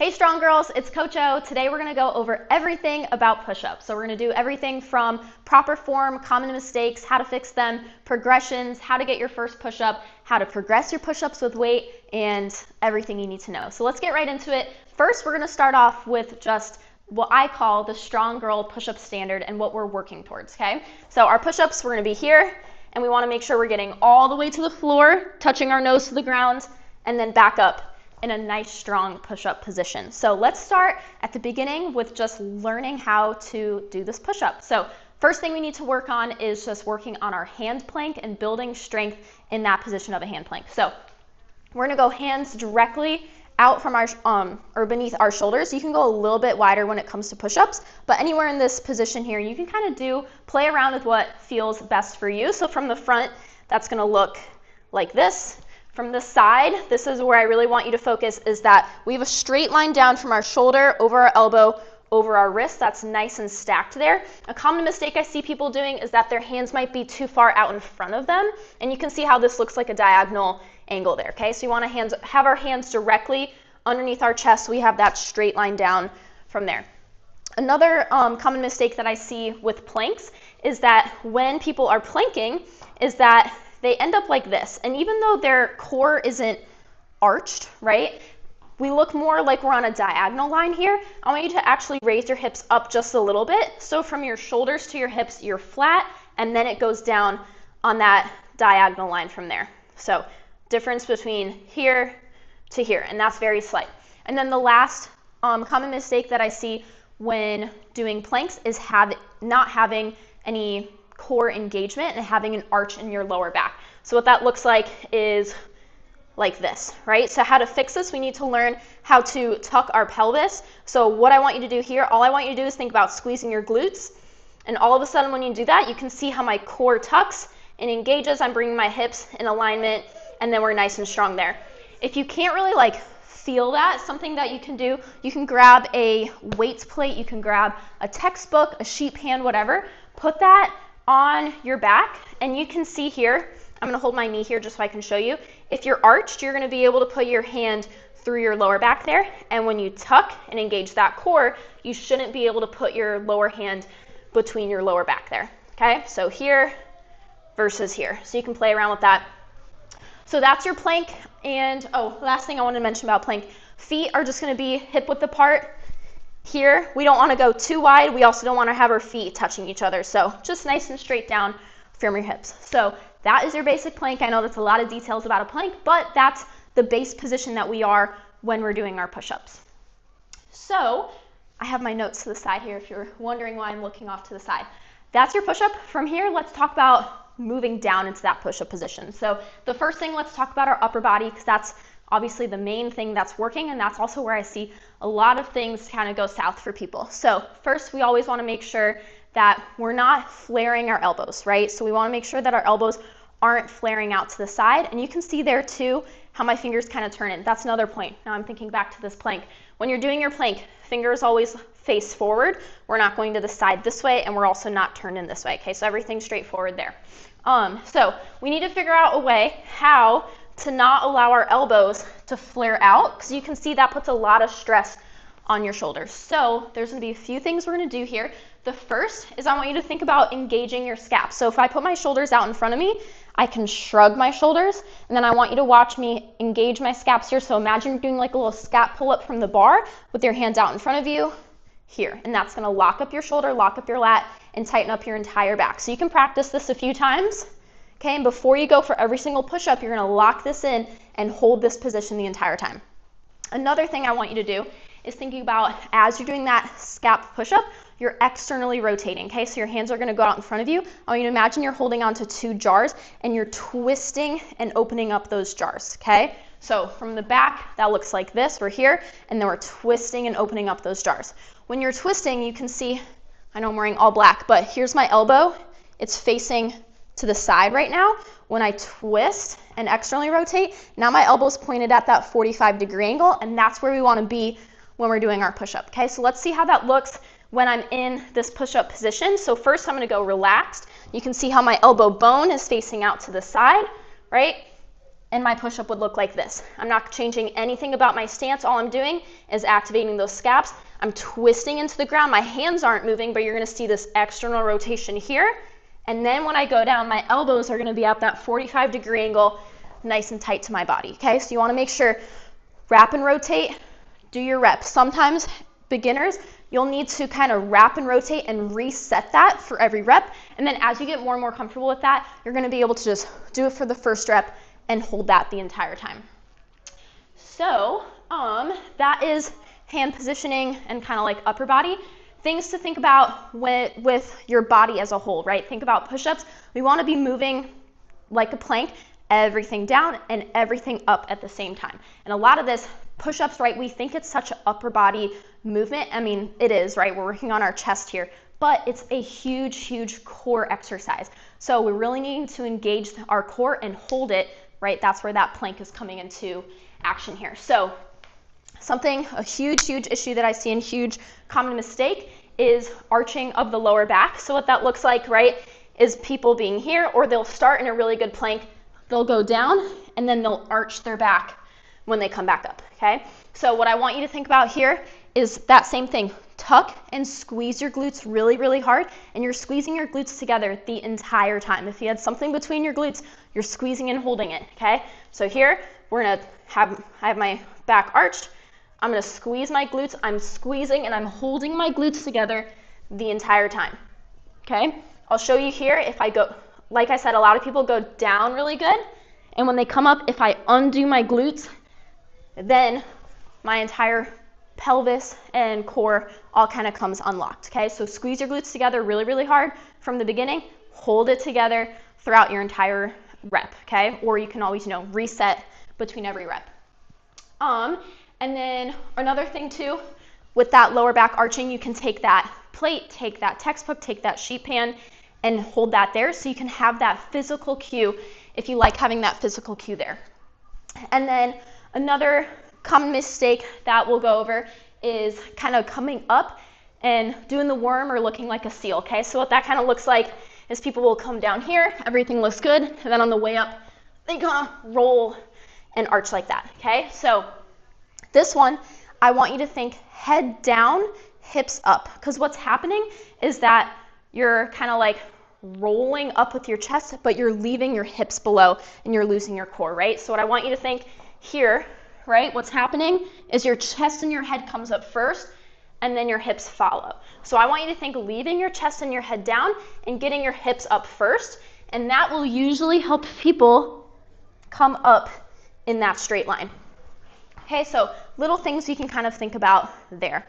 Hey Strong Girls, it's Coach O. Today we're going to go over everything about push-ups. So we're going to do everything from proper form, common mistakes, how to fix them, progressions, how to get your first push-up, how to progress your push-ups with weight, and everything you need to know. So let's get right into it. First, we're going to start off with just what I call the Strong Girl push-up standard and what we're working towards, okay? So our push-ups, we're going to be here, and we want to make sure we're getting all the way to the floor, touching our nose to the ground, and then back up in a nice strong push-up position. So let's start at the beginning with just learning how to do this push-up. So first thing we need to work on is just working on our hand plank and building strength in that position of a hand plank. So we're gonna go hands directly out from our or beneath our shoulders. You can go a little bit wider when it comes to push-ups, but anywhere in this position here, you can kind of play around with what feels best for you. So from the front, that's gonna look like this. From the side, this is where I really want you to focus, is that we have a straight line down from our shoulder, over our elbow, over our wrist. That's nice and stacked there. A common mistake I see people doing is that their hands might be too far out in front of them, and you can see how this looks like a diagonal angle there, okay? So you want to have our hands directly underneath our chest so we have that straight line down from there. Another common mistake that I see with planks is that when people are planking is that they end up like this. And even though their core isn't arched, right, we look more like we're on a diagonal line here. I want you to actually raise your hips up just a little bit. So from your shoulders to your hips, you're flat, and then it goes down on that diagonal line from there. So difference between here to here, and that's very slight. And then the last common mistake that I see when doing planks is not having any core engagement and having an arch in your lower back. So what that looks like is like this, right? So how to fix this, we need to learn how to tuck our pelvis. So what I want you to do here, all I want you to do is think about squeezing your glutes. And all of a sudden when you do that, you can see how my core tucks and engages. I'm bringing my hips in alignment, and then we're nice and strong there. If you can't really feel that, something that you can do, you can grab a weights plate, you can grab a textbook, a sheet pan, whatever, put that on your back, and you can see here, I'm going to hold my knee here just so I can show you. If you're arched, you're going to be able to put your hand through your lower back there, and when you tuck and engage that core, you shouldn't be able to put your lower hand between your lower back there, okay? So here versus here. So you can play around with that. So that's your plank, and last thing I wanted to mention about plank, feet are just going to be hip width apart. Here, we don't want to go too wide. We also don't want to have our feet touching each other. So just nice and straight down from your hips. So that is your basic plank. I know that's a lot of details about a plank, but that's the base position that we are when we're doing our push-ups. So I have my notes to the side here if you're wondering why I'm looking off to the side. That's your push-up. From here, let's talk about moving down into that push-up position. So the first thing, let's talk about our upper body, because that's obviously the main thing that's working, and that's also where I see a lot of things kind of go south for people. So first, we always want to make sure that we're not flaring our elbows, right? So we want to make sure that our elbows aren't flaring out to the side, and you can see there too how my fingers kind of turn in. That's another point. Now I'm thinking back to this plank. When you're doing your plank, fingers always face forward. We're not going to the side this way, and we're also not turned in this way, okay? So everything's straightforward there. So we need to figure out a way how to not allow our elbows to flare out, because you can see that puts a lot of stress on your shoulders. So there's going to be a few things we're going to do here. The first is I want you to think about engaging your scap. So if I put my shoulders out in front of me, I can shrug my shoulders, and then I want you to watch me engage my scaps here. So imagine you're doing like a little scap pull-up from the bar with your hands out in front of you here, and that's going to lock up your shoulder, lock up your lat, and tighten up your entire back. So you can practice this a few times. Okay, and before you go for every single push-up, you're going to lock this in and hold this position the entire time. Another thing I want you to do is thinking about, as you're doing that scap push-up, you're externally rotating, okay? So your hands are going to go out in front of you. I want you to imagine you're holding onto two jars, and you're twisting and opening up those jars, okay? So from the back, that looks like this. We're here, and then we're twisting and opening up those jars. When you're twisting, you can see, I know I'm wearing all black, but here's my elbow. It's facing to the side right now. When I twist and externally rotate, now my elbow's pointed at that 45-degree angle, and that's where we want to be when we're doing our push-up, okay? So let's see how that looks when I'm in this push-up position. So first I'm going to go relaxed. You can see how my elbow bone is facing out to the side, right? and my push-up would look like this. I'm not changing anything about my stance. All I'm doing is activating those scaps. I'm twisting into the ground. My hands aren't moving, but you're gonna see this external rotation here. And then when I go down, my elbows are gonna be at that 45-degree angle, nice and tight to my body, okay? So you wanna make sure, wrap and rotate, do your reps. Sometimes, beginners, you'll need to kind of wrap and rotate and reset that for every rep. And then as you get more and more comfortable with that, you're gonna be able to just do it for the first rep and hold that the entire time. So that is hand positioning and kind of like upper body. Things to think about with your body as a whole, right? Think about push-ups. We want to be moving like a plank, everything down and everything up at the same time. And a lot of this push-ups, right, we think it's such an upper body movement. I mean, it is, right? We're working on our chest here, but it's a huge, huge core exercise. So we're really needing to engage our core and hold it, right? That's where that plank is coming into action here. So a huge, huge issue that I see and huge common mistake is arching of the lower back. So what that looks like, right, is people being here, or they'll start in a really good plank, they'll go down, and then they'll arch their back when they come back up, okay? So what I want you to think about here is that same thing. Tuck and squeeze your glutes really, really hard, and you're squeezing your glutes together the entire time. If you had something between your glutes, you're squeezing and holding it, okay? So here, I have my back arched. I'm gonna squeeze my glutes. I'm squeezing and I'm holding my glutes together the entire time, okay? I'll show you here if I go, like I said, a lot of people go down really good, and when they come up, if I undo my glutes, then my entire pelvis and core all kind of comes unlocked, okay? So squeeze your glutes together really, really hard from the beginning, hold it together throughout your entire rep, okay? Or you can always, reset between every rep. And then another thing too, with that lower back arching, you can take that plate, take that textbook, take that sheet pan, and hold that there so you can have that physical cue if you like having that physical cue there. And then another common mistake that we'll go over is kind of coming up and doing the worm or looking like a seal, okay? So what that kind of looks like is people will come down here, everything looks good, and then on the way up, they kind of roll and arch like that, okay? So this one, I want you to think head down, hips up, because what's happening is that you're kind of like rolling up with your chest, but you're leaving your hips below and you're losing your core, right? So what I want you to think here, right, what's happening is your chest and your head comes up first and then your hips follow. So I want you to think leaving your chest and your head down and getting your hips up first, and that will usually help people come up in that straight line. Okay, so little things you can kind of think about there.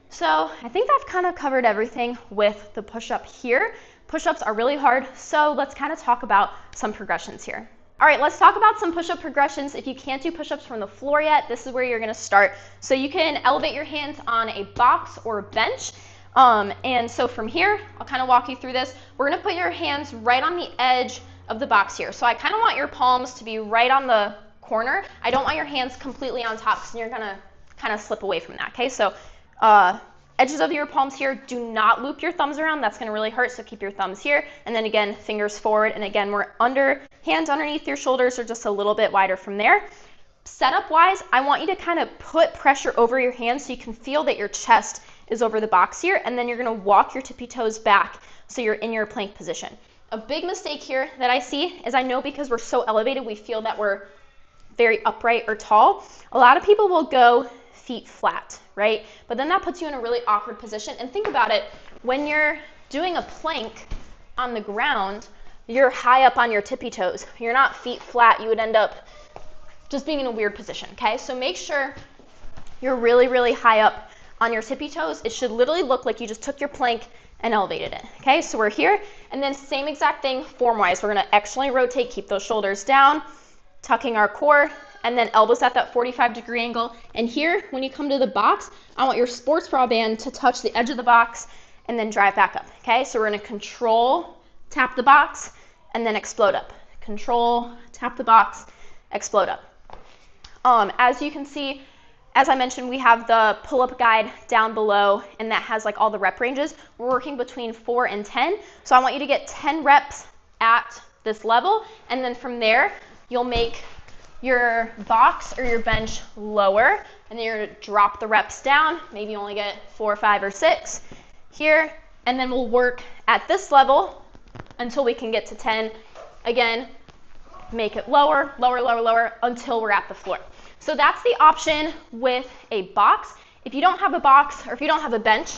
So I think I've kind of covered everything with the push-up here. Push-ups are really hard, so let's kind of talk about some progressions here. All right, let's talk about some push-up progressions. If you can't do push-ups from the floor yet, this is where you're gonna start. So you can elevate your hands on a box or a bench. And so from here, I'll kind of walk you through this. We're gonna put your hands right on the edge of the box here. So I kind of want your palms to be right on the corner. I don't want your hands completely on top because you're gonna kind of slip away from that, okay? So edges of your palms here, do not loop your thumbs around. That's gonna really hurt, so keep your thumbs here. And then again, fingers forward. And again, we're hands underneath your shoulders or just a little bit wider from there. Setup wise, I want you to kind of put pressure over your hands so you can feel that your chest is over the box here. And then you're gonna walk your tippy toes back so you're in your plank position. A big mistake here that I see is, I know because we're so elevated, we feel that we're very upright or tall. A lot of people will go feet flat, right? But then that puts you in a really awkward position. And think about it, when you're doing a plank on the ground, you're high up on your tippy toes. You're not feet flat. You would end up just being in a weird position, okay? So make sure you're really, really high up on your tippy toes. It should literally look like you just took your plank and elevated it, okay? So we're here, and then same exact thing form-wise. We're gonna externally rotate, keep those shoulders down, tucking our core, and then elbows at that 45-degree angle. And here, when you come to the box, I want your sports bra band to touch the edge of the box and then drive back up, okay? So we're gonna control, tap the box, and then explode up. Control, tap the box, explode up. As you can see, as I mentioned, we have the pull-up guide down below, and that has like all the rep ranges. We're working between 4 and 10. So I want you to get 10 reps at this level, and then from there, you'll make your box or your bench lower, and then you're gonna drop the reps down, maybe only get 4, 5, or 6 here, and then we'll work at this level until we can get to 10. Again, make it lower, lower, lower, lower until we're at the floor. So that's the option with a box. If you don't have a box or if you don't have a bench,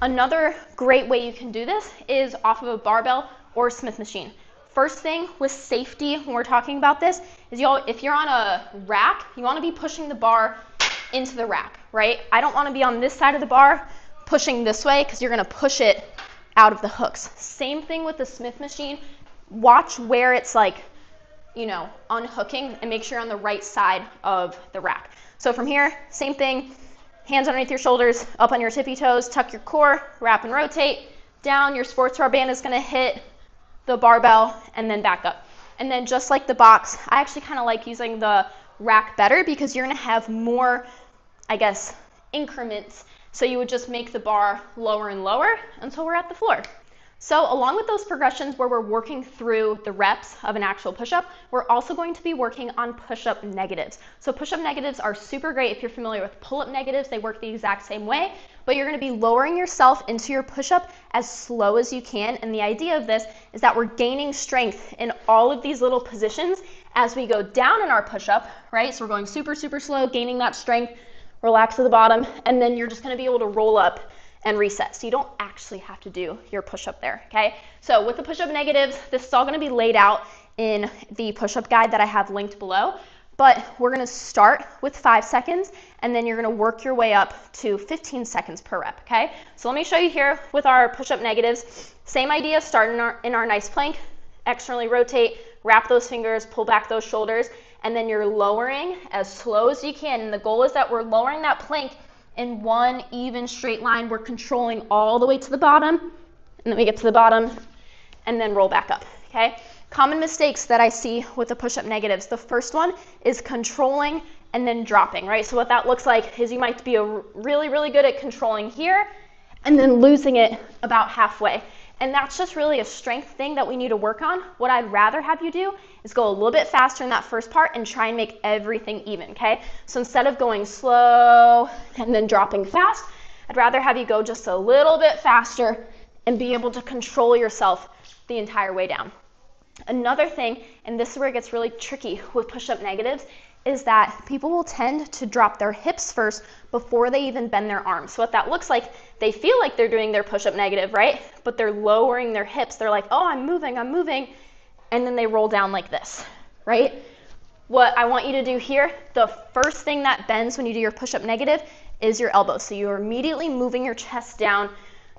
another great way you can do this is off of a barbell or Smith machine. First thing with safety when we're talking about this is if you're on a rack, you want to be pushing the bar into the rack, right? I don't want to be on this side of the bar pushing this way because you're going to push it out of the hooks. Same thing with the Smith machine. Watch where it's like, you know, unhooking and make sure you're on the right side of the rack. So from here, same thing, hands underneath your shoulders, up on your tippy toes, tuck your core, wrap and rotate. Down, your sports bar band is going to hit the barbell and then back up. And then just like the box, I actually kind of like using the rack better because you're going to have more, I guess, increments. So you would just make the bar lower and lower until we're at the floor. So along with those progressions where we're working through the reps of an actual push-up, we're also going to be working on push-up negatives. So push-up negatives are super great if you're familiar with pull-up negatives. They work the exact same way, but you're going to be lowering yourself into your push-up as slow as you can. And the idea of this is that we're gaining strength in all of these little positions as we go down in our push-up, right? So we're going super, super slow, gaining that strength, relax at the bottom, and then you're just going to be able to roll up and reset. So you don't actually have to do your push-up there, okay? So with the push-up negatives, this is all gonna be laid out in the push-up guide that I have linked below, but we're gonna start with 5 seconds, and then you're gonna work your way up to 15 seconds per rep, okay? So let me show you here with our push-up negatives. Same idea, start in our nice plank, externally rotate, wrap those fingers, pull back those shoulders, and then you're lowering as slow as you can. And the goal is that we're lowering that plank in one even straight line. We're controlling all the way to the bottom, and then we get to the bottom and then roll back up, okay? Common mistakes that I see with the push-up negatives. The first one is controlling and then dropping, right? So what that looks like is you might be really, really good at controlling here and then losing it about halfway. And that's just really a strength thing that we need to work on. What I'd rather have you do is go a little bit faster in that first part and try and make everything even, okay? So instead of going slow and then dropping fast, I'd rather have you go just a little bit faster and be able to control yourself the entire way down. Another thing, and this is where it gets really tricky with push-up negatives, is that people will tend to drop their hips first before they even bend their arms. So what that looks like, they feel like they're doing their push-up negative, right? But they're lowering their hips. They're like, oh, I'm moving. And then they roll down like this, right? What I want you to do here, the first thing that bends when you do your push-up negative is your elbows. So you're immediately moving your chest down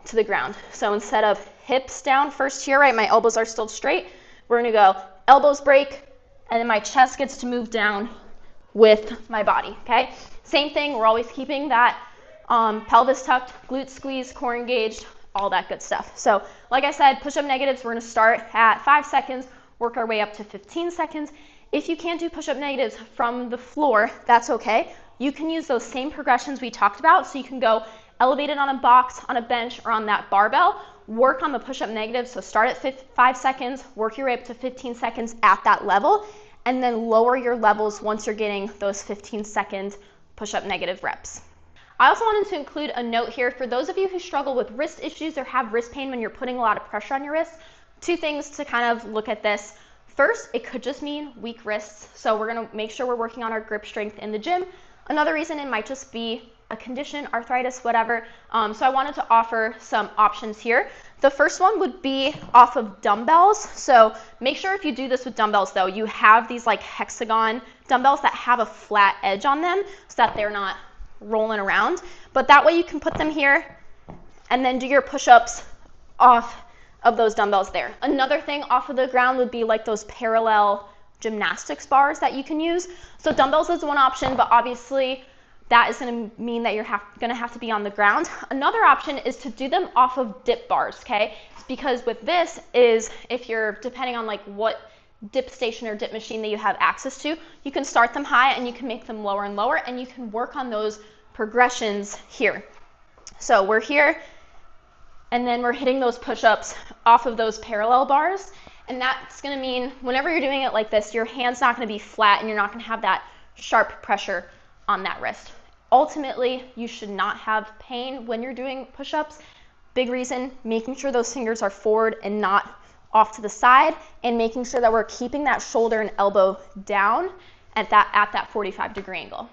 to the ground. So instead of hips down first here, right, my elbows are still straight, we're gonna go elbows break, and then my chest gets to move down with my body, okay? Same thing, we're always keeping that pelvis tucked, glutes squeezed, core engaged, all that good stuff. So like I said, push-up negatives, we're gonna start at 5 seconds, work our way up to 15 seconds. If you can't do push-up negatives from the floor, that's okay. You can use those same progressions we talked about, so you can go elevated on a box, on a bench, or on that barbell, work on the push-up negatives. So start at 5 seconds, work your way up to 15 seconds at that level, and then lower your levels once you're getting those 15-second push-up negative reps. I also wanted to include a note here for those of you who struggle with wrist issues or have wrist pain when you're putting a lot of pressure on your wrists. 2 things to kind of look at this. First, it could just mean weak wrists, so we're gonna make sure we're working on our grip strength in the gym. Another reason, it might just be a condition, arthritis, whatever. So I wanted to offer some options here. The first one would be off of dumbbells. So make sure if you do this with dumbbells though, you have these like hexagon dumbbells that have a flat edge on them so that they're not rolling around. But that way you can put them here and then do your push-ups off of those dumbbells there. Another thing off of the ground would be like those parallel gymnastics bars that you can use. So dumbbells is one option, but obviously that is going to mean that you're going to have to be on the ground. Another option is to do them off of dip bars, okay? It's because with this is, if you're, depending on like what dip station or dip machine that you have access to, you can start them high and you can make them lower and lower, and you can work on those progressions here. So we're here, and then we're hitting those push-ups off of those parallel bars. And that's gonna mean whenever you're doing it like this, your hand's not gonna be flat and you're not gonna have that sharp pressure on that wrist. Ultimately, you should not have pain when you're doing push-ups. Big reason, making sure those fingers are forward and not off to the side, and making sure that we're keeping that shoulder and elbow down at that 45-degree angle.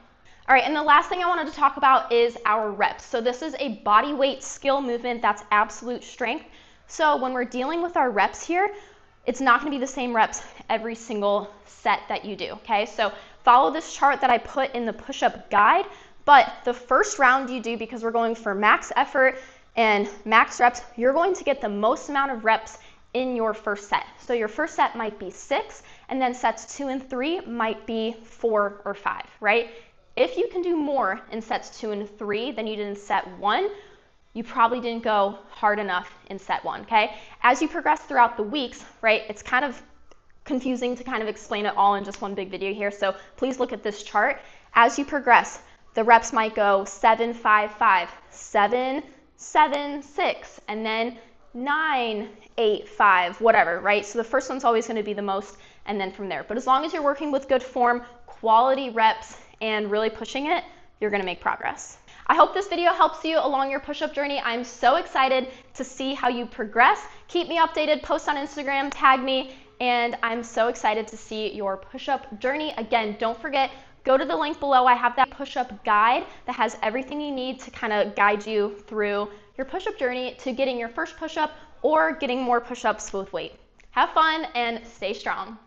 All right, and the last thing I wanted to talk about is our reps. So this is a body weight skill movement that's absolute strength. So when we're dealing with our reps here, it's not gonna be the same reps every single set that you do, okay? So follow this chart that I put in the push-up guide, but the first round you do, because we're going for max effort and max reps, you're going to get the most amount of reps in your first set. So your first set might be 6, and then sets 2 and 3 might be 4 or 5, right? If you can do more in sets 2 and 3 than you did in set 1, you probably didn't go hard enough in set 1, okay? As you progress throughout the weeks, right, it's kind of confusing to kind of explain it all in just one big video here, so please look at this chart. As you progress, the reps might go 7, 5, 5, 7, 7, 6, and then 9, 8, 5, whatever, right? So the first one's always going to be the most, and then from there. But as long as you're working with good form, quality reps, and really pushing it, you're going to make progress. I hope this video helps you along your push-up journey. I'm so excited to see how you progress. Keep me updated, post on Instagram, tag me, and I'm so excited to see your push-up journey. Again, don't forget, go to the link below. I have that push-up guide that has everything you need to kind of guide you through your push-up journey to getting your first push-up or getting more push-ups with weight. Have fun and stay strong.